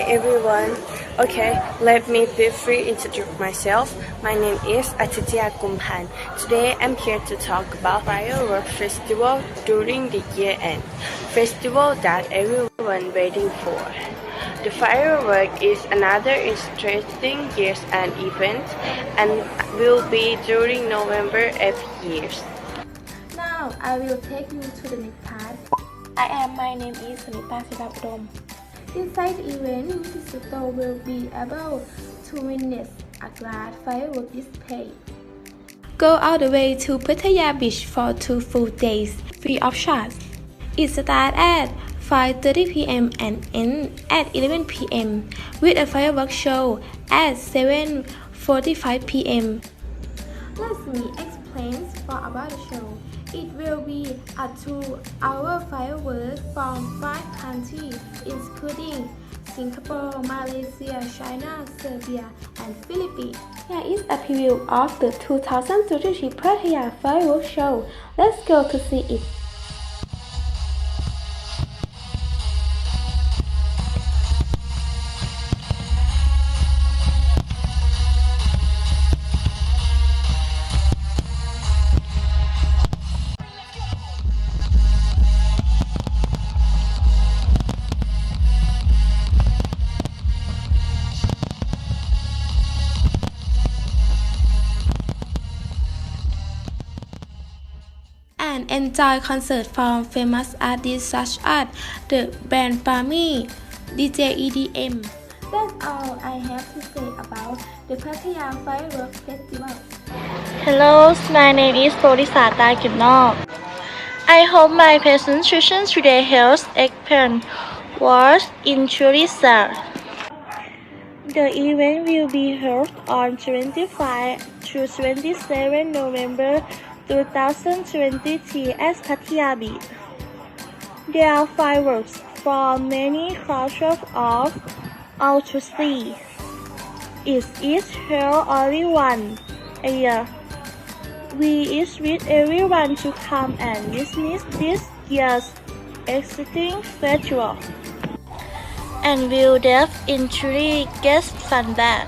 Hi everyone. Okay, let me briefly introduce myself. My name is Pattaya Kumpan. Today I'm here to talk about fireworks festival during the year end. Festival that everyone waiting for. The firework is another interesting year's end event and will be during November every year. Now I will take you to the next part. My name is Sunita Sidapdom. Inside the event, visitor will be able to witness a glass fireworks display. Go all the way to Pattaya beach for 2 full days, free of charge. It starts at 5:30 p.m. and ends at 11 p.m. with a fireworks show at 7:45 p.m. Let me explain more about the show. It will be a 2-hour fireworks from 5 countries, including Singapore, Malaysia, China, Serbia, and Philippines. Here is a preview of the 2023 Pattaya fireworks show. Let's go to see it. And enjoy concerts from famous artists such as the band Pami, DJ EDM. That's all I have to say about the Pattaya Fireworks Festival. Hello, my name is โพธิสาตากิจนอก I hope my presentation today helps explain was interesting. The event will be held on 25 to 27 November 2023 at Pattaya Beach. There are fireworks from many cultures of all to see. It is held only once a year. We invite everyone to come and witness this year's exciting festival, and will delve into the guest fun back.